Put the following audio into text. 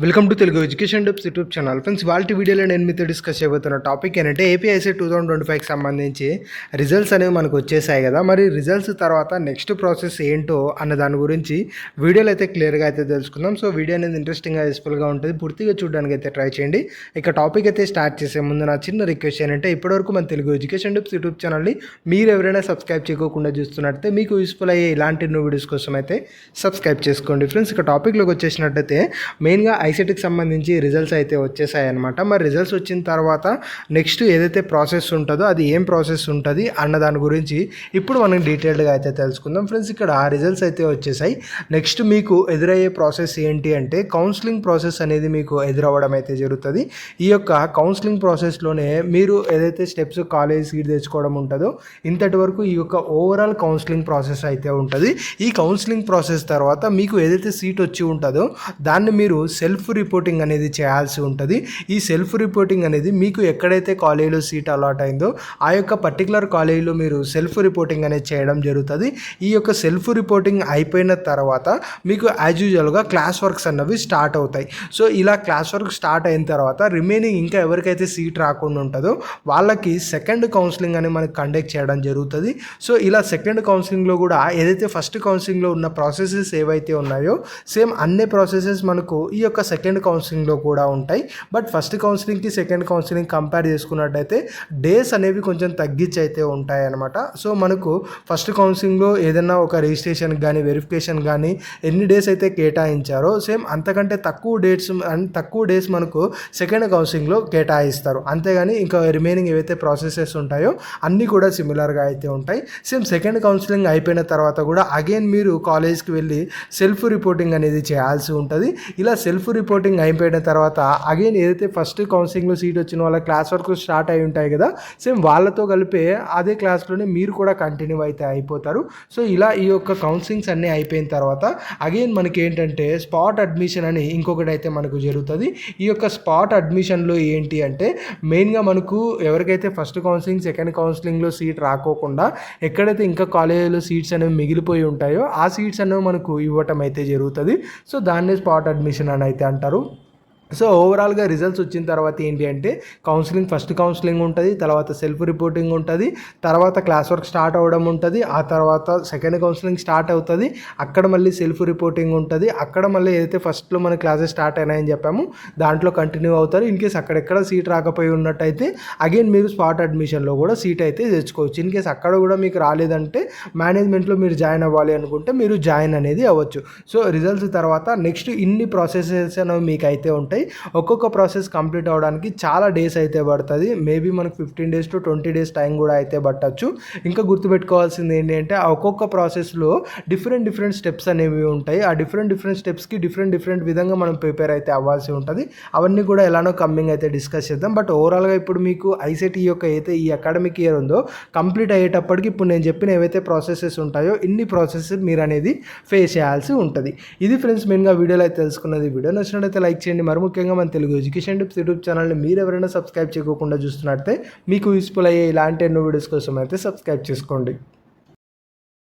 Welcome to Telugu education tips YouTube channel. Friends, వాళ్ళ వీడియోలో నేను మీతో డిస్కస్ చేయబోతున్న టాపిక్ ఏంటంటే ఏపీఐసెట్ 2025కి సంబంధించి రిజల్ట్స్ అనేవి మనకు వచ్చేసాయి కదా. మరి రిజల్ట్స్ తర్వాత నెక్స్ట్ ప్రాసెస్ ఏంటో అన్న దాని గురించి వీడియోలో అయితే క్లియర్గా అయితే తెలుసుకుందాం. సో వీడియో అనేది ఇంట్రెస్టింగ్గా యూస్ఫుల్గా ఉంటుంది, పూర్తిగా చూడడానికి అయితే ట్రై చేయండి. ఇక టాపిక్ అయితే స్టార్ట్ చేసే ముందు నా చిన్న రిక్వెస్ట్ ఏంటంటే ఇప్పటివరకు మన తెలుగు ఎడ్యుకేషన్ టిప్స్ యూట్యూబ్ ఛానల్ని మీరు ఎవరైనా సబ్స్క్రైబ్ చేయకుండా చూస్తున్నట్టయితే మీకు యూస్ఫుల్ అయ్యే ఇలాంటి ఎన్నో వీడియోస్ కోసం అయితే సబ్స్క్రైబ్ చేసుకోండి. ఫ్రెండ్స్, ఇక టాపిక్లోకి వచ్చేసినట్టయితే మెయిన్గా ఐసెట్కి సంబంధించి రిజల్ట్స్ అయితే వచ్చేసాయి అనమాట. మరి రిజల్ట్స్ వచ్చిన తర్వాత నెక్స్ట్ ఏదైతే ప్రాసెస్ ఉంటుందో అది ఏం ప్రాసెస్ ఉంటుంది అన్న దాని గురించి ఇప్పుడు మనం డీటెయిల్డ్గా అయితే తెలుసుకుందాం. ఫ్రెండ్స్, ఇక్కడ రిజల్ట్స్ అయితే వచ్చేసాయి. నెక్స్ట్ మీకు ఎదురయ్యే ప్రాసెస్ ఏంటి అంటే కౌన్సిలింగ్ ప్రాసెస్ అనేది మీకు ఎదురవ్వడం అయితే జరుగుతుంది. ఈ యొక్క కౌన్సిలింగ్ ప్రాసెస్లోనే మీరు ఏదైతే స్టెప్స్ కాలేజ్ సీట్ తెచ్చుకోవడం ఉంటుందో ఇంతటి వరకు ఈ యొక్క ఓవరాల్ కౌన్సిలింగ్ ప్రాసెస్ అయితే ఉంటుంది. ఈ కౌన్సిలింగ్ ప్రాసెస్ తర్వాత మీకు ఏదైతే సీట్ వచ్చి ఉంటుందో దాన్ని మీరు సెల్ఫ్ రిపోర్టింగ్ అనేది చేయాల్సి ఉంటుంది. ఈ సెల్ఫ్ రిపోర్టింగ్ అనేది మీకు ఎక్కడైతే కాలేజీలో సీట్ అలాట్ అయిందో ఆ యొక్క పర్టికులర్ కాలేజీలో మీరు సెల్ఫ్ రిపోర్టింగ్ అనేది చేయడం జరుగుతుంది. ఈ యొక్క సెల్ఫ్ రిపోర్టింగ్ అయిపోయిన తర్వాత మీకు యాజ్ యూజువల్గా క్లాస్ వర్క్స్ అన్నవి స్టార్ట్ అవుతాయి. సో ఇలా క్లాస్ వర్క్ స్టార్ట్ అయిన తర్వాత రిమైనింగ్ ఇంకా ఎవరికైతే సీట్ రాకుండా ఉంటుందో వాళ్ళకి సెకండ్ కౌన్సిలింగ్ అని మనకి కండక్ట్ చేయడం జరుగుతుంది. సో ఇలా సెకండ్ కౌన్సిలింగ్లో కూడా ఏదైతే ఫస్ట్ కౌన్సిలింగ్లో ఉన్న ప్రాసెసెస్ ఏవైతే ఉన్నాయో సేమ్ అన్ని ప్రాసెసెస్ మనకు ఈ యొక్క సెకండ్ కౌన్సిలింగ్లో కూడా ఉంటాయి. బట్ ఫస్ట్ కౌన్సిలింగ్కి సెకండ్ కౌన్సిలింగ్ కంపేర్ చేసుకున్నట్టయితే డేస్ అనేవి కొంచెం తగ్గించి అయితే ఉంటాయి అన్నమాట. సో మనకు ఫస్ట్ కౌన్సిలింగ్లో ఏదైనా ఒక రిజిస్ట్రేషన్ కానీ వెరిఫికేషన్ కానీ ఎన్ని డేస్ అయితే కేటాయించారో సేమ్ అంతకంటే తక్కువ డేస్ మనకు సెకండ్ కౌన్సిలింగ్లో కేటాయిస్తారు. అంతేగాని ఇంకా రిమైనింగ్ ఏవైతే ప్రాసెసెస్ ఉంటాయో అన్నీ కూడా సిమిలర్గా అయితే ఉంటాయి. సేమ్ సెకండ్ కౌన్సిలింగ్ అయిపోయిన తర్వాత కూడా అగైన్ మీరు కాలేజ్కి వెళ్ళి సెల్ఫ్ రిపోర్టింగ్ అనేది చేయాల్సి ఉంటుంది. ఇలా సెల్ఫ్ రిపోర్టింగ్ అయిపోయిన తర్వాత అగైన్ ఏదైతే ఫస్ట్ కౌన్సిలింగ్లో సీట్ వచ్చిన వాళ్ళ క్లాస్ వర్క్ స్టార్ట్ అయి ఉంటాయి కదా, సేమ్ వాళ్ళతో కలిపే అదే క్లాస్లోనే మీరు కూడా కంటిన్యూ అయితే అయిపోతారు. సో ఇలా ఈ యొక్క కౌన్సిలింగ్స్ అన్నీ అయిపోయిన తర్వాత అగైన్ మనకి ఏంటంటే స్పాట్ అడ్మిషన్ అని ఇంకొకటి అయితే మనకు జరుగుతుంది. ఈ యొక్క స్పాట్ అడ్మిషన్లో ఏంటి అంటే మెయిన్గా మనకు ఎవరికైతే ఫస్ట్ కౌన్సిలింగ్ సెకండ్ కౌన్సిలింగ్లో సీట్ రాకోకుండా ఎక్కడైతే ఇంకా కాలేజీలో సీట్స్ అనేవి మిగిలిపోయి ఉంటాయో ఆ సీట్స్ అనేవి మనకు ఇవ్వటం అయితే జరుగుతుంది. సో దాన్నే స్పాట్ అడ్మిషన్ అని అయితే అంటారు. సో ఓవరాల్గా రిజల్ట్స్ వచ్చిన తర్వాత ఏంటి అంటే కౌన్సిలింగ్ ఫస్ట్ కౌన్సిలింగ్ ఉంటుంది, తర్వాత సెల్ఫ్ రిపోర్టింగ్ ఉంటుంది, తర్వాత క్లాస్ వర్క్ స్టార్ట్ అవ్వడం ఉంటుంది, ఆ తర్వాత సెకండ్ కౌన్సిలింగ్ స్టార్ట్ అవుతుంది, అక్కడ మళ్ళీ సెల్ఫ్ రిపోర్టింగ్ ఉంటుంది, అక్కడ మళ్ళీ ఏదైతే ఫస్ట్లో మన క్లాసెస్ స్టార్ట్ అయినాయని చెప్పాము దాంట్లో కంటిన్యూ అవుతారు. ఇన్ కేస్ అక్కడెక్కడ సీట్ రాకపోయి ఉన్నట్టయితే అగైన్ మీరు స్పాట్ అడ్మిషన్లో కూడా సీట్ అయితే తెచ్చుకోవచ్చు. ఇన్ కేస్ అక్కడ కూడా మీకు రాలేదంటే మేనేజ్మెంట్లో మీరు జాయిన్ అవ్వాలి అనుకుంటే మీరు జాయిన్ అనేది అవ్వచ్చు. సో రిజల్ట్స్ తర్వాత నెక్స్ట్ ఇన్ని ప్రాసెసెస్ అనేవి మీకు అయితే ఉంటాయి. ఒక్కొక్క ప్రాసెస్ కంప్లీట్ అవ్వడానికి చాలా డేస్ అయితే పడుతుంది. మేబీ మనకు 15 days to 20 days టైం కూడా అయితే పట్టచ్చు. ఇంకా గుర్తుపెట్టుకోవాల్సింది ఏంటి అంటే ఆ ఒక్కొక్క ప్రాసెస్లో డిఫరెంట్ స్టెప్స్ అనేవి ఉంటాయి. ఆ డిఫరెంట్ స్టెప్స్కి డిఫరెంట్ విధంగా మనం ప్రిపేర్ అయితే అవ్వాల్సి ఉంటుంది. అవన్నీ కూడా ఎలానో కమ్మింగ్ అయితే డిస్కస్ చేద్దాం. బట్ ఓవరాల్గా ఇప్పుడు మీకు ఐసెట్ యొక్క అయితే ఈ అకాడమిక్ ఇయర్ ఉందో కంప్లీట్ అయ్యేటప్పటికి ఇప్పుడు నేను చెప్పిన ఏవైతే ప్రాసెసెస్ ఉంటాయో ఇన్ని ప్రాసెస్ మీరు అనేది ఫేస్ చేయాల్సి ఉంటుంది. ఇది ఫ్రెండ్స్ మెయిన్గా వీడియోలో అయితే తెలుసుకున్నది. వీడియో నచ్చినట్లయితే లైక్ చేయండి. మరి ముఖ్యంగా మన తెలుగు ఎడ్యుకేషన్ టిప్స్ యూట్యూబ్ ఛానల్ని మీరు ఎవరైనా సబ్స్క్రైబ్ చేయకుండా చూస్తున్నట్టే మీకు యూస్ఫుల్ అయ్యే ఇలాంటి ఎన్నో వీడియోస్ కోసం అయితే సబ్స్క్రైబ్ చేసుకోండి.